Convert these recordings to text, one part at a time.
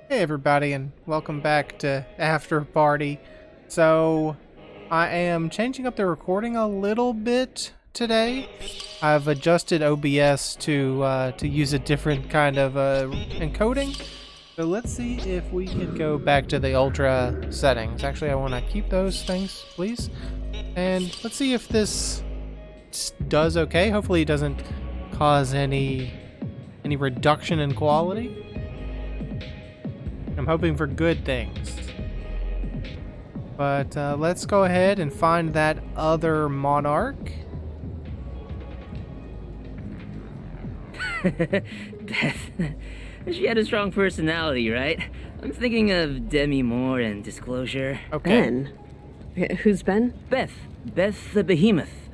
Hey everybody, and welcome back to Afterparty. So, I am changing up the recording a little bit today. I've adjusted OBS to use a different kind of encoding. So let's see if we can go back to the ultra settings. Actually, I want to keep those things, please. And let's see if this does okay. Hopefully, it doesn't cause any reduction in quality. I'm hoping for good things. But let's go ahead and find that other monarch. Beth, she had a strong personality, right? I'm thinking of Demi Moore and Disclosure. Okay. Ben? Who's Ben? Beth the Behemoth,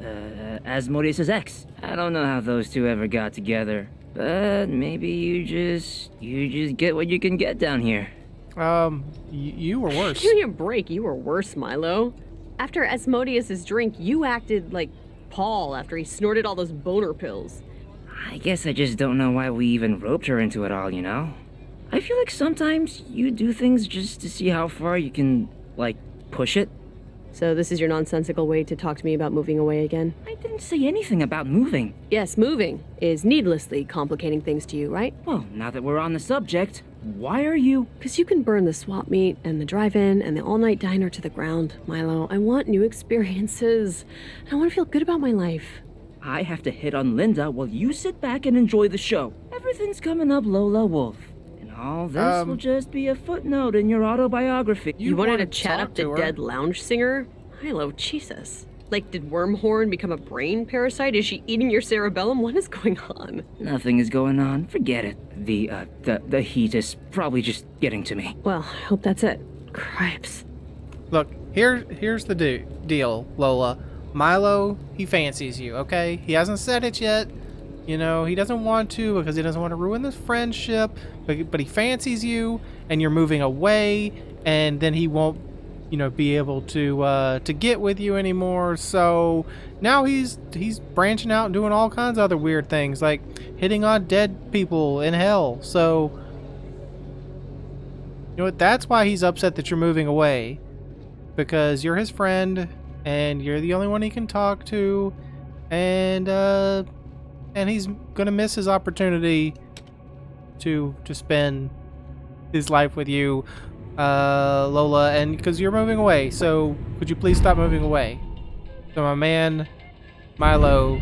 Asmodeus' ex. I don't know how those two ever got together, but maybe you just get what you can get down here. You were worse. Give me a break. You were worse, Milo. After Asmodeus' drink, you acted like Paul after he snorted all those boner pills. I guess I just don't know why we even roped her into it all, you know? I feel like sometimes you do things just to see how far you can, push it. So this is your nonsensical way to talk to me about moving away again? I didn't say anything about moving. Yes, moving is needlessly complicating things to you, right? Well, now that we're on the subject, why are you... Because you can burn the swap meet and the drive-in and the all-night diner to the ground, Milo. I want new experiences. I want to feel good about my life. I have to hit on Linda while you sit back and enjoy the show. Everything's coming up, Lola Wolf. And all this will just be a footnote in your autobiography. You wanted to chat talk up the to her. dead lounge singer? Milo, Jesus. Like, did Wormhorn become a brain parasite? Is she eating your cerebellum? What is going on? Nothing is going on. Forget it. The heat is probably just getting to me. Well, I hope that's it. Cripes. Look, here's the deal, Lola. Milo, he fancies you, okay? He hasn't said it yet. You know, he doesn't want to because he doesn't want to ruin this friendship. But he fancies you, and you're moving away, and then he won't, be able to get with you anymore. So now he's branching out and doing all kinds of other weird things, like hitting on dead people in hell. So you know what? That's why he's upset that you're moving away, because you're his friend and you're the only one he can talk to, and he's gonna miss his opportunity to spend his life with you, Lola, and because you're moving away. So could you please stop moving away so my man Milo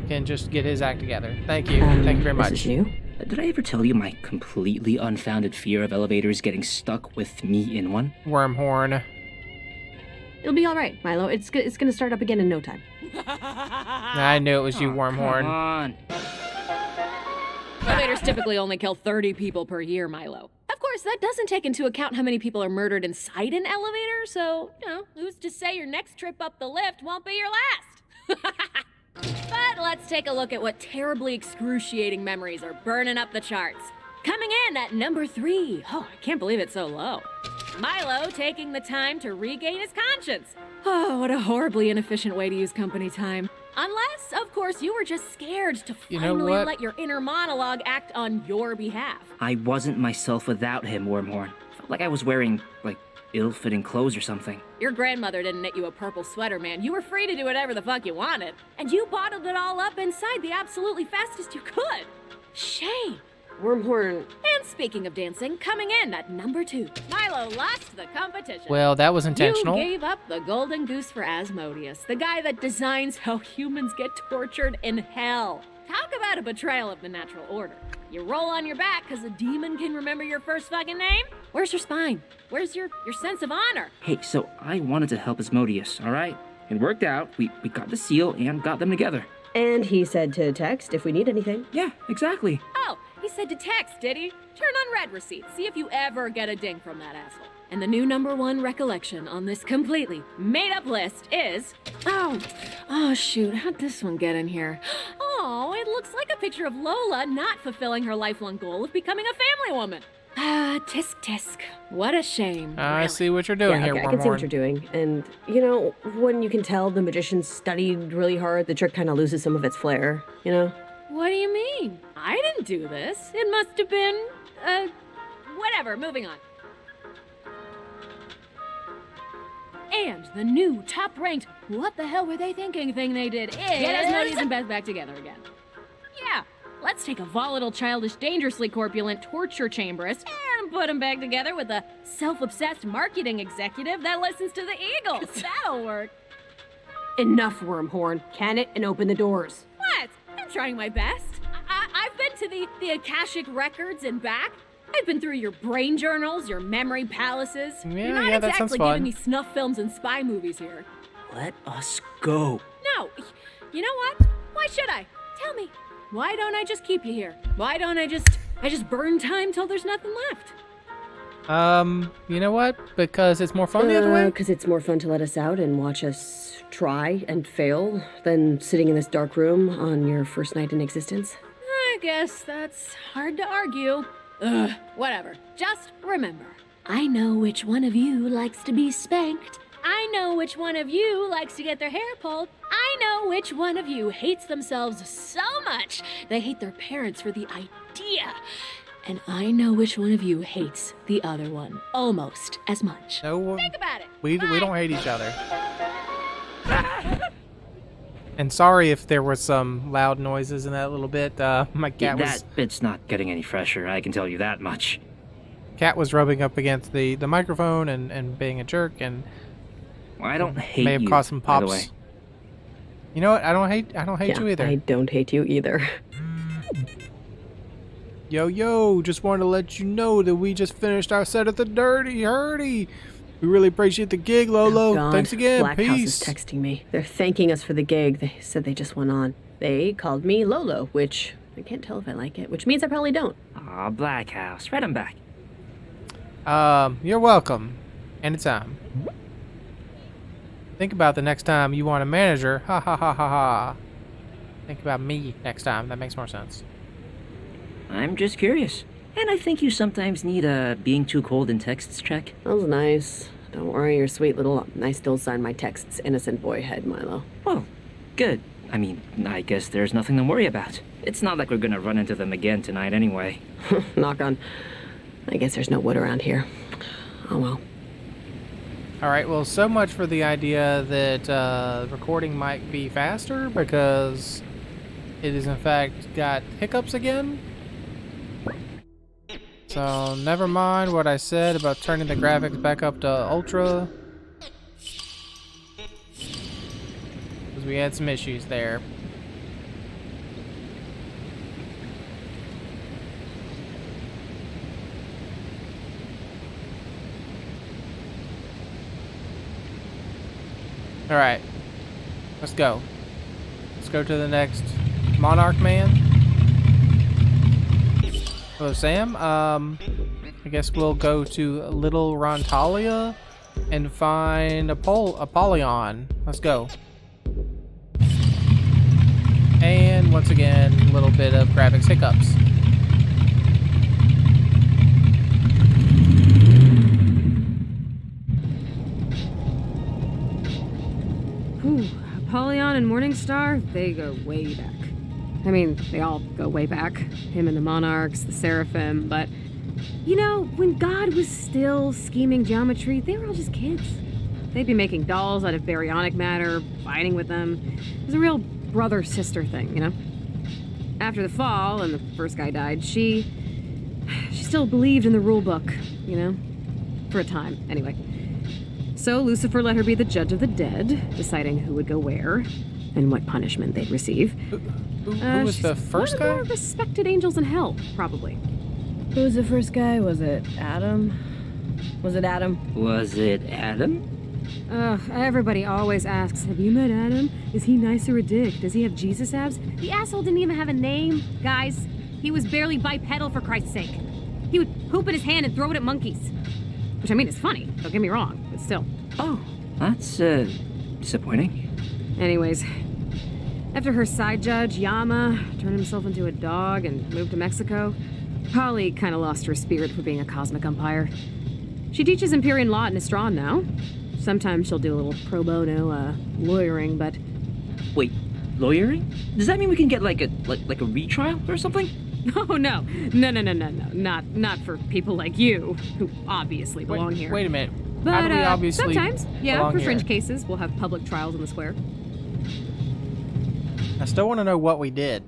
can just get his act together? Thank you. Thank you very much. This is new. Did I ever tell you my completely unfounded fear of elevators getting stuck with me in one? Wormhorn. It'll be all right, Milo. It's gonna start up again in no time. I knew it was you, Come Wormhorn. on. Elevators typically only kill 30 people per year, Milo. Of course, that doesn't take into account how many people are murdered inside an elevator, so, who's to say your next trip up the lift won't be your last? But let's take a look at what terribly excruciating memories are burning up the charts. Coming in at number 3. Oh, I can't believe it's so low. Milo taking the time to regain his conscience. Oh, what a horribly inefficient way to use company time. Unless, of course, you were just scared to You know finally what? let your inner monologue act on your behalf. I wasn't myself without him, Wormhorn. Felt like I was wearing, ill-fitting clothes or something. Your grandmother didn't knit you a purple sweater, man. You were free to do whatever the fuck you wanted. And you bottled it all up inside the absolutely fastest you could. Shame. Wormhorn. And speaking of dancing, coming in at number 2. Milo lost the competition. Well, that was intentional. You gave up the golden goose for Asmodeus, the guy that designs how humans get tortured in hell. Talk about a betrayal of the natural order. You roll on your back because a demon can remember your first fucking name? Where's your spine? Where's your sense of honor? Hey, so I wanted to help Asmodeus, all right? It worked out. We got the seal and got them together. And he said to text if we need anything. Yeah, exactly. Oh, he said to text, did he? Turn on red receipts. See if you ever get a ding from that asshole. And the new number 1 recollection on this completely made-up list is... Oh, shoot. How'd this one get in here? Oh, it looks like a picture of Lola not fulfilling her lifelong goal of becoming a family woman. Ah, tisk tisk. What a shame. I really. see what you're doing Yeah, here, okay, I can see what you're Wormhorn. doing. And, when you can tell the magician studied really hard, the trick kind of loses some of its flair, What do you mean? I didn't do this. It must have been a whatever, moving on. And the new top-ranked what the hell were they thinking thing they did is... Get Asmodeus and Beth back together again. Yeah, let's take a volatile, childish, dangerously corpulent torture chamberist and put him back together with a self-obsessed marketing executive that listens to the Eagles. That'll work. Enough, Wormhorn. Can it and open the doors. What? I'm trying my best. I've been to the Akashic Records and back. I've been through your brain journals, your memory palaces. You're not that sounds exactly fun. giving me snuff films and spy movies here. Let us go. No, you know what? Why should I? Tell me. Why don't I just keep you here? Why don't I just burn time till there's nothing left? You know what? Because it's more fun the other way? Because it's more fun to let us out and watch us try and fail than sitting in this dark room on your first night in existence. I guess that's hard to argue. Ugh, whatever. Just remember, I know which one of you likes to be spanked. I know which one of you likes to get their hair pulled. I know which one of you hates themselves so much they hate their parents for the idea. And I know which one of you hates the other one almost as much. No, Think about it. we Bye. don't hate each other. And sorry if there were some loud noises in that little bit. My cat That bit's not getting any fresher, I can tell you that much. was rubbing up against the microphone and being a jerk, and Well, I don't hate may have you, caused some by the pops. way. You know what? I don't hate Yeah, you either. I don't hate you either. Yo, just wanted to let you know that we just finished our set at the Dirty Hurdy. We really appreciate the gig, Lolo. Oh, God. Thanks again. Black House Peace. is texting me. They're thanking us for the gig. They said they just went on. They called me Lolo, which I can't tell if I like it, which means I probably don't. Aw, Black House. Write him back. You're welcome. Anytime. Think about the next time you want a manager. Ha ha ha ha ha. Think about me next time. That makes more sense. I'm just curious. And I think you sometimes need a being too cold in texts check. That was nice. Don't worry, you're sweet little... I still sign my texts, innocent boy head, Milo. Well, good. I mean, I guess there's nothing to worry about. It's not like we're gonna run into them again tonight anyway. Knock on. I guess there's no wood around here. Oh well. Alright, well, so much for the idea that recording might be faster because it is in fact got hiccups again. So, never mind what I said about turning the graphics back up to ultra. Because we had some issues there. Alright. Let's go. Let's go to the next Monarch Man. Hello, Sam. I guess we'll go to Little Rontalia and find Apollyon. Let's go. And once again, a little bit of graphics hiccups. Whew. Apollyon and Morningstar, they go way back. I mean, they all go way back. Him and the Monarchs, the Seraphim, but... You know, when God was still scheming geometry, they were all just kids. They'd be making dolls out of baryonic matter, fighting with them. It was a real brother-sister thing, you know? After the fall, and the first guy died, she still believed in the rule book, you know? For a time, anyway. So Lucifer let her be the judge of the dead, deciding who would go where and what punishment they'd receive. Who was the first one guy? of the more respected angels in hell, probably. Who was the first guy? Was it Adam? Was it Adam? Was it Adam? Everybody always asks, have you met Adam? Is he nice or a dick? Does he have Jesus abs? The asshole didn't even have a name, guys. He was barely bipedal, for Christ's sake. He would poop in his hand and throw it at monkeys. Which, I mean, is funny, don't get me wrong, but still. Oh, that's, disappointing. Anyways, after her side judge, Yama, turned himself into a dog and moved to Mexico, Polly kind of lost her spirit for being a cosmic umpire. She teaches Empyrean law at Nistron now. Sometimes she'll do a little pro bono, lawyering, but... Wait, lawyering? Does that mean we can get like a retrial or something? Oh no, not for people like you, who obviously belong here. Wait a minute. But How do we obviously sometimes, yeah, belong for fringe here? cases, we'll have public trials in the square. I still want to know what we did.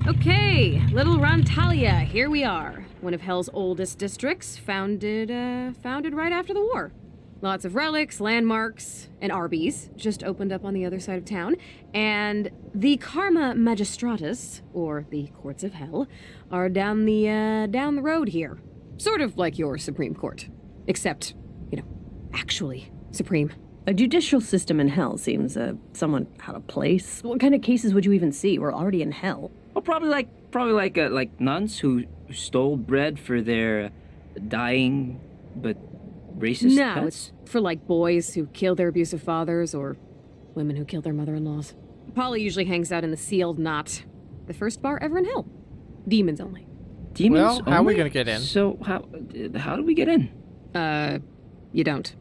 Okay, Little Rantalia, here we are. One of Hell's oldest districts, founded right after the war. Lots of relics, landmarks, and Arby's just opened up on the other side of town. And the Karma Magistratus, or the Courts of Hell, are down the road here. Sort of like your Supreme Court. Except, actually supreme. A judicial system in hell seems somewhat out of place. What kind of cases would you even see? We're already in hell. Well, probably like nuns who stole bread for their dying but racist No, pets. it's for like boys who kill their abusive fathers or women who kill their mother-in-laws. Polly usually hangs out in the Sealed Knot, the first bar ever in hell. Demons only. Demons Well, how are we only? gonna get in? So how do we get in? You don't.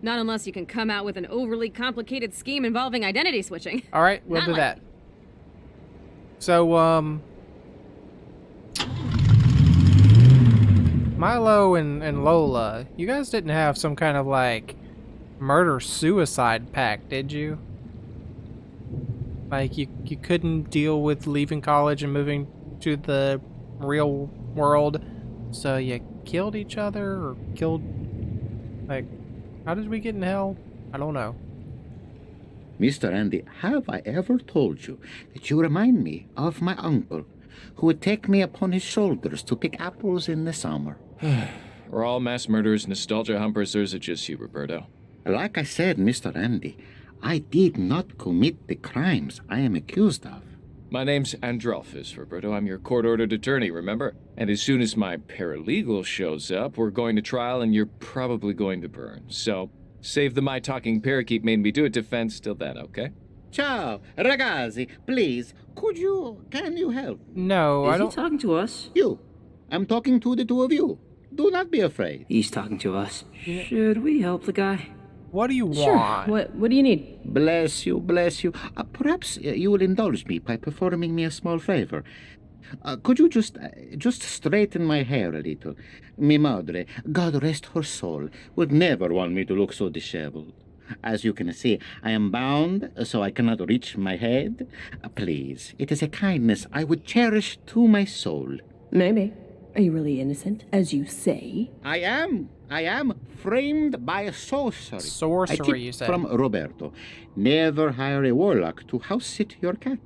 Not unless you can come out with an overly complicated scheme involving identity switching. All right, we'll Not do like that. So, Milo and Lola, you guys didn't have some kind of like murder-suicide pact, did you? Like you couldn't deal with leaving college and moving to the real world, so you killed each other or killed, like, how did we get in hell? I don't know. Mr. Andy, have I ever told you that you remind me of my uncle, who would take me upon his shoulders to pick apples in the summer? Are all mass murderers nostalgia humpers, or is it just you, Roberto? Like I said, Mr. Andy, I did not commit the crimes I am accused of. My name's Androlphus, Roberto. I'm your court-ordered attorney, remember? And as soon as my paralegal shows up, we're going to trial and you're probably going to burn. So, save the my talking parakeet made me do it defense till then, okay? Ciao, ragazzi, please, can you help? No, I Is he don't. talking to us? You. I'm talking to the two of you. Do not be afraid. He's talking to us. Should we help the guy? What do you Sure. want? What do you need? Bless you, bless you. Perhaps you will indulge me by performing me a small favor. Could you just straighten my hair a little? Mi madre, God rest her soul, would never want me to look so disheveled. As you can see, I am bound, so I cannot reach my head. Please, it is a kindness I would cherish to my soul. Maybe. Are you really innocent, as you say? I am framed by a sorcery. Sorcery, I tip you say? from Roberto. Never hire a warlock to house-sit your cat.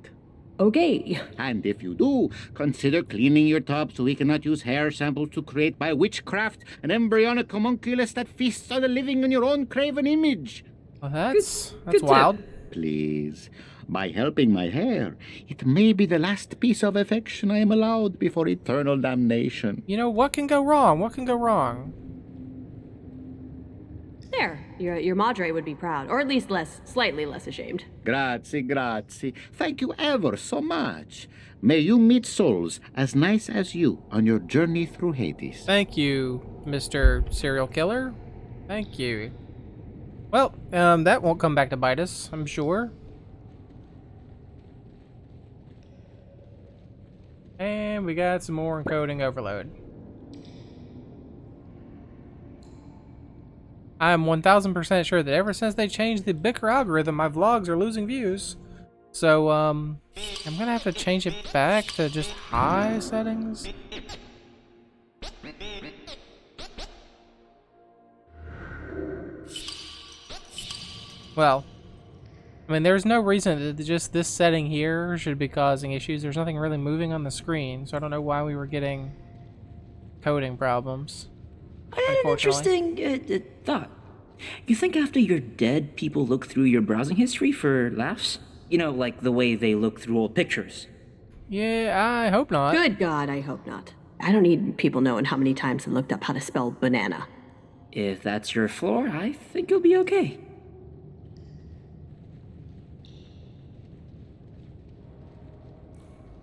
Okay. And if you do, consider cleaning your tub so we cannot use hair samples to create by witchcraft an embryonic homunculus that feasts on the living in your own craven image. Well, that's good wild. Please, by helping my hair, it may be the last piece of affection I am allowed before eternal damnation. You know, what can go wrong? What can go wrong? There. Your madre would be proud, or at least slightly less ashamed. Grazie, grazie. Thank you ever so much. May you meet souls as nice as you on your journey through Hades. Thank you, Mr. Serial Killer. Thank you. Well, that won't come back to bite us, I'm sure. And we got some more encoding overload. I'm 1000% sure that ever since they changed the Bicker algorithm, my vlogs are losing views. So, I'm gonna have to change it back to just high settings. Well, I mean, there's no reason that just this setting here should be causing issues. There's nothing really moving on the screen, so I don't know why we were getting coding problems. I had an interesting thought. You think after you're dead, people look through your browsing history for laughs? You know, like the way they look through old pictures. Yeah, I hope not. Good God, I hope not. I don't need people knowing how many times I looked up how to spell banana. If that's your floor, I think you'll be okay.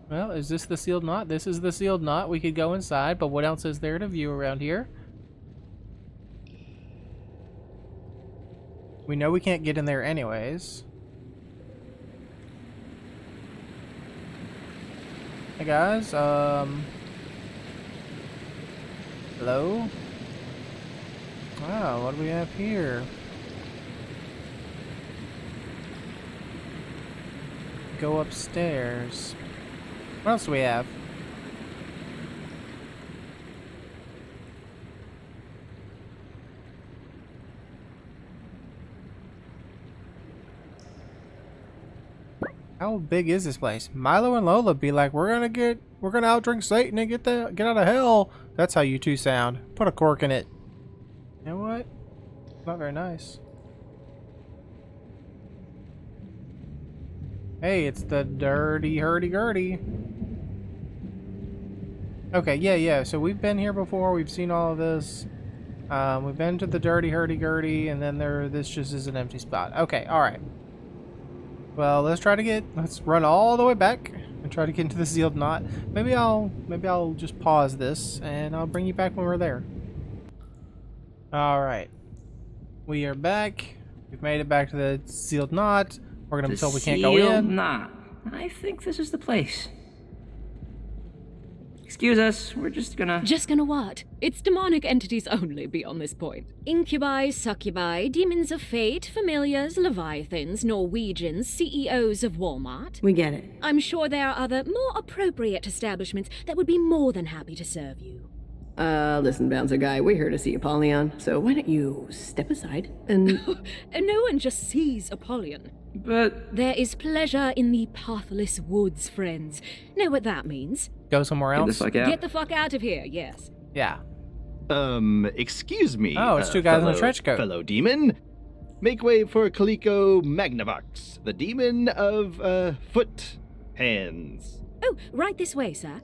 Well, is this the sealed knot? This is the sealed knot. We could go inside, but what else is there to view around here? We We know we can't get in there anyways. Hey guys, hello? Wow, what do we have here? Go upstairs. What else do we have? How big is this place? Milo and Lola be like, we're gonna outdrink Satan and get out of hell. That's how you two sound. Put a cork in it. You know what? Not very nice. Hey, it's the dirty hurdy-gurdy. Okay, yeah. So we've been here before. We've seen all of this. We've been to the dirty hurdy-gurdy, and then this just is an empty spot. Okay, alright. Well, let's run all the way back and try to get into the sealed knot. Maybe I'll just pause this and I'll bring you back when we're there. Alright. We are back. We've made it back to the sealed knot. We're gonna be told we can't go in. Nah, I think this is the place. Excuse us, we're just gonna... Just gonna what? It's demonic entities only beyond this point. Incubi, succubi, demons of fate, familiars, leviathans, Norwegians, CEOs of Walmart. We get it. I'm sure there are other, more appropriate establishments that would be more than happy to serve you. Listen, bouncer guy, we're here to see Apollyon, so why don't you step aside and... And no one just sees Apollyon. But... There is pleasure in the pathless woods, friends. Know what that means? Go somewhere else. Get the fuck out. Get the fuck out of here, yes. Yeah. Excuse me. Oh, it's two guys in a trench coat. Fellow demon. Make way for Kaliko Magnavox, the demon of, foot hands. Oh, right this way, sir.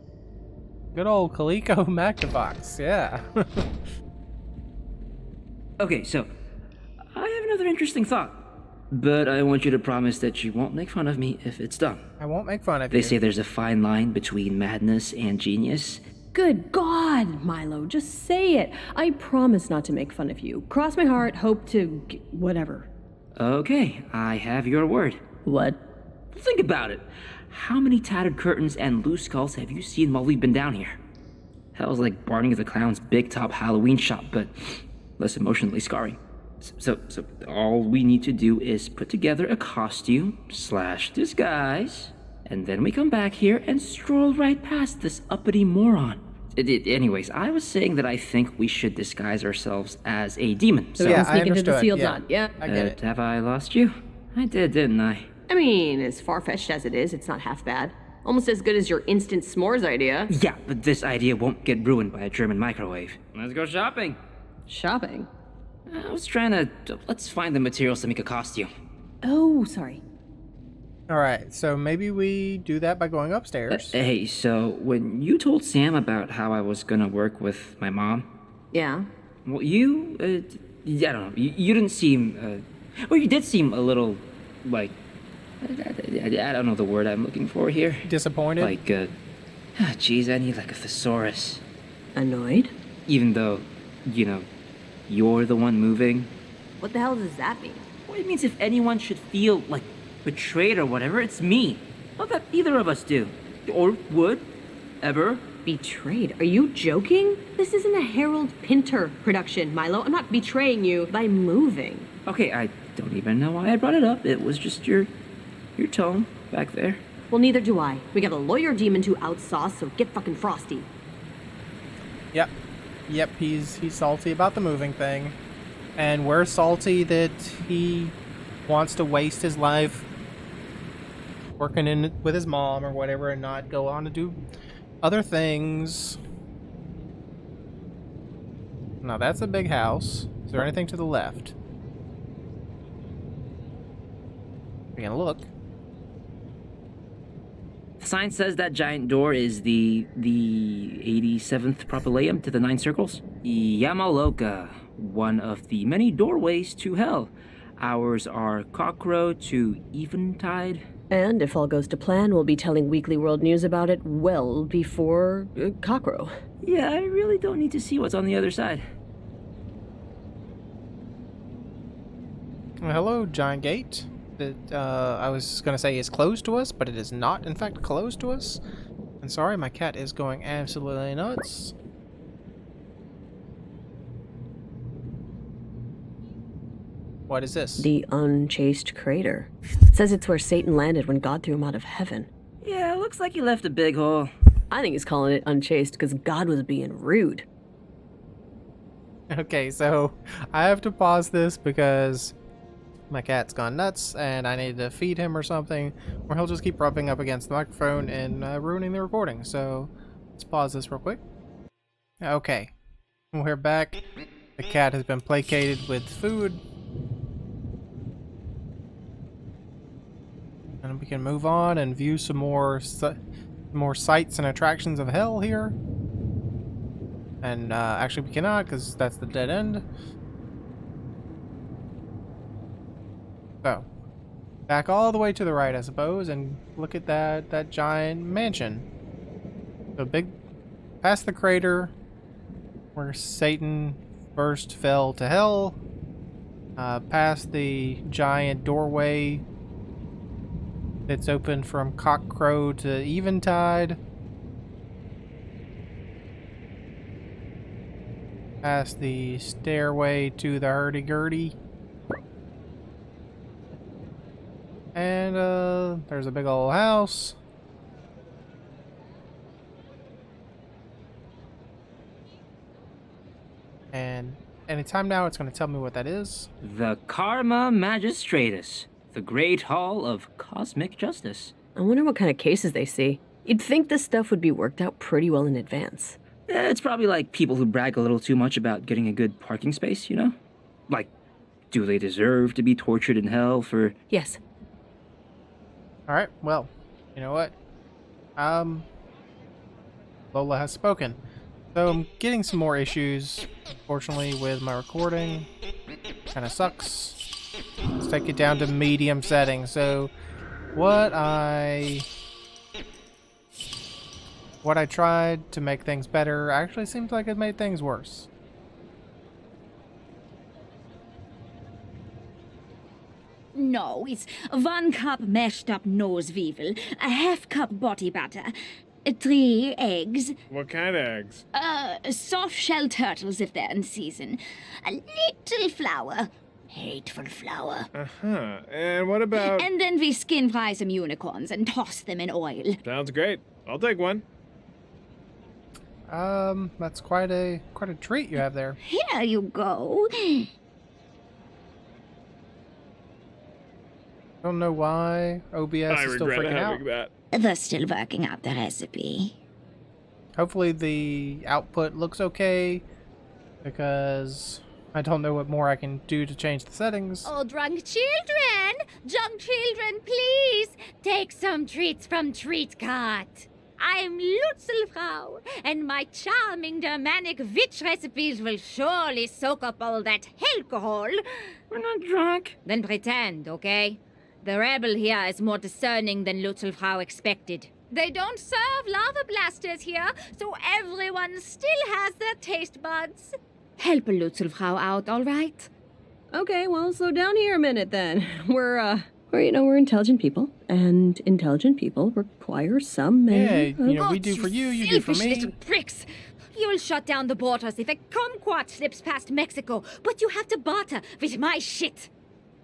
Good old Kaliko Magnavox, yeah. Okay, so, I have another interesting thought. But I want you to promise that you won't make fun of me if it's done. I won't make fun of you. They say there's a fine line between madness and genius. Good God, Milo, just say it. I promise not to make fun of you. Cross my heart, hope to... whatever. Okay, I have your word. What? Think about it. How many tattered curtains and loose skulls have you seen while we've been down here? Hell's like Barney the Clown's big top Halloween shop, but less emotionally scarring. So all we need to do is put together a costume / disguise, and then we come back here and stroll right past this uppity moron. Anyways, I was saying that I think we should disguise ourselves as a demon. So yeah, we can sneak into the sealed yeah. knot, yeah? I get it. Have I lost you? I did, didn't I? I mean, as far-fetched as it is, it's not half bad. Almost as good as your instant s'mores idea. Yeah, but this idea won't get ruined by a German microwave. Let's go shopping. Shopping? I was trying to... Let's find the materials to make a costume. Oh, sorry. Alright, so maybe we do that by going upstairs. Hey, so when you told Sam about how I was gonna work with my mom... Yeah? Well, you... I don't know. You didn't seem... well, you did seem a little... like... I don't know the word I'm looking for here. Disappointed? Like, geez, I need like a thesaurus. Annoyed? Even though, you know, you're the one moving. What the hell does that mean? Well, it means if anyone should feel, like, betrayed or whatever, it's me. Not that either of us do. Or would. Ever. Betrayed? Are you joking? This isn't a Harold Pinter production, Milo. I'm not betraying you by moving. Okay, I don't even know why I brought it up. It was just your tone back there. Well, neither do I. We got a lawyer demon to outsauce, so get fucking frosty. Yep, he's salty about the moving thing. And we're salty that he wants to waste his life working with his mom or whatever and not go on to do other things. Now that's a big house. Is there anything to the left? We can look. The sign says that giant door is the 87th propylaeum to the 9 circles. Yamaloka, one of the many doorways to hell. Ours are Cockrow to Eventide. And if all goes to plan, we'll be telling Weekly World News about it well before Cockrow. Yeah, I really don't need to see what's on the other side. Well, hello, giant gate. That I was gonna say is closed to us, but it is not, in fact, closed to us. And sorry, my cat is going absolutely nuts. What is this? The unchased crater. It says it's where Satan landed when God threw him out of heaven. Yeah, looks like you left a big hole. I think he's calling it unchased because God was being rude. Okay, so I have to pause this because my cat's gone nuts and I need to feed him or something, or he'll just keep rubbing up against the microphone and ruining the recording. So let's pause this real quick. Okay, we're back. The cat has been placated with food. And we can move on and view some more sights and attractions of hell here. And actually we cannot because that's the dead end. So, back all the way to the right, I suppose, and look at that giant mansion. So past the crater where Satan first fell to hell, past the giant doorway that's open from cockcrow to eventide, past the stairway to the hurdy-gurdy. And there's a big old house. And anytime now it's going to tell me what that is. The Karma Magistratus, the Great Hall of Cosmic Justice. I wonder what kind of cases they see. You'd think this stuff would be worked out pretty well in advance. Yeah, it's probably like people who brag a little too much about getting a good parking space, you know? Like, do they deserve to be tortured in hell for... Yes. Alright, well, you know what? Lola has spoken. So I'm getting some more issues, unfortunately, with my recording. Kinda sucks. Let's take it down to medium settings. So what I tried to make things better actually seems like it made things worse. No, it's 1 cup mashed up noseweevil, a half cup body butter, 3 eggs, What kind of eggs? soft shell turtles if they're in season, a little flour, hateful flour. Uh-huh. And what about... And then we skin fry some unicorns and toss them in oil. Sounds great. I'll take one. That's quite a treat you have there. Here you go. I don't know why OBS I is still regret freaking out. having that. They're still working out the recipe. Hopefully the output looks okay, because I don't know what more I can do to change the settings. Oh, drunk children, please take some treats from Treat Cart. I'm Lutzelfrau, and my charming Germanic witch recipes will surely soak up all that alcohol. We're not drunk. Then pretend, okay? The rebel here is more discerning than Lutzelfrau expected. They don't serve lava blasters here, so everyone still has their taste buds. Help Lutzelfrau out, all right? Okay, well, slow down here a minute then. We're intelligent people, and intelligent people require some Yeah, measure of... we do for you, you do for Selfish me. little pricks! You'll shut down the borders if a kumquat slips past Mexico, but you have to barter with my shit.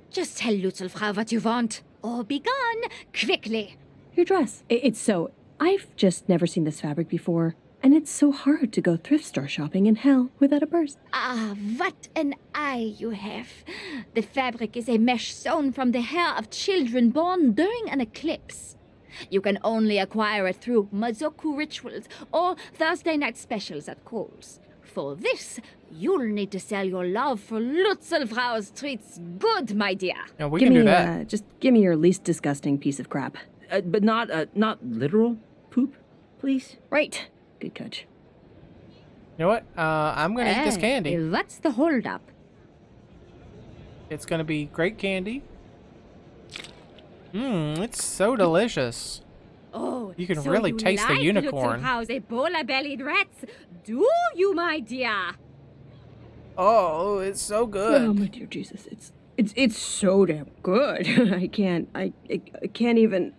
Just tell Lutzelfrau what you want, or be gone quickly. Your dress. It's so... I've just never seen this fabric before, and it's so hard to go thrift store shopping in hell without a purse. Ah, what an eye you have. The fabric is a mesh sewn from the hair of children born during an eclipse. You can only acquire it through Mazoku rituals or Thursday night specials at Kohl's. For this, you'll need to sell your love for Lutzelfrau's treats good, my dear. Yeah, we can do that. Just give me your least disgusting piece of crap. But not literal poop, please. Right. Good catch. You know what? I'm gonna eat this candy. What's the holdup? It's gonna be great candy. It's so delicious. Oh, You can so really you taste the like unicorn. Lutzelfrau's Ebola-bellied rats, do you, my dear? Oh, it's so Oh, good. my dear Jesus, it's It's so damn good. I can't even.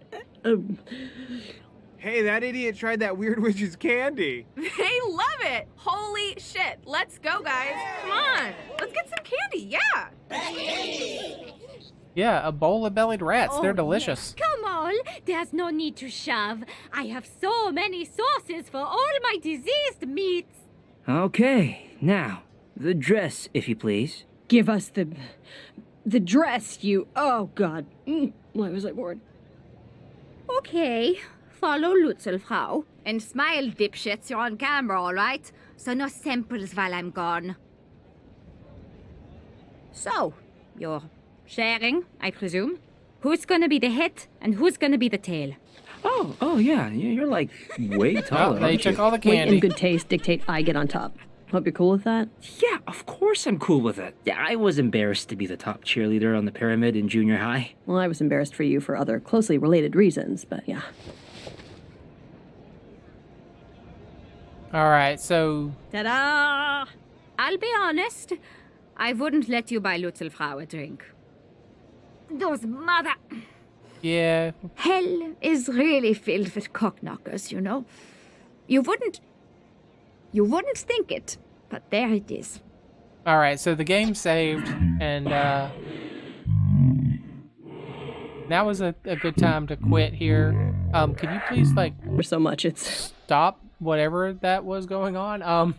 Hey, that idiot tried that weird witch's candy. They love it! Holy shit. Let's go, guys. Come on. Let's get some candy, yeah. Yeah, Ebola-bellied rats. They're delicious. Come on, there's no need to shove. I have so many sauces for all my diseased meats. Okay, now, the dress, if you please. Give us the dress, you. Oh God. Why was I born? Okay, follow Lutzelfrau. And smile, dipshits. You're on camera, all right? So no samples while I'm gone. So, you're sharing, I presume? Who's gonna be the head and who's gonna be the tail? Oh yeah, you're like way taller. They aren't took you? all the Wait, candy. in good taste, dictate I get on top. Hope you're cool with that. Yeah, of course I'm cool with it. Yeah, I was embarrassed to be the top cheerleader on the pyramid in junior high. Well, I was embarrassed for you for other closely related reasons, but yeah. All right, so Ta-da! I'll be honest. I wouldn't let you buy Lutzelfrau a drink. Those mother... yeah, Hell is really filled with cockknockers, you know. You wouldn't think it, but there it is. all right. So the game saved, and now is a good time to quit here. Could you please like For so much, it's. stop whatever that was going on?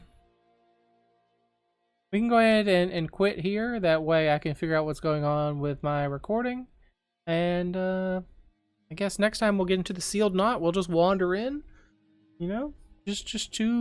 We can go ahead and quit here. That way I can figure out what's going on with my recording. And I guess next time we'll get into the sealed knot. We'll just wander in, you know, just two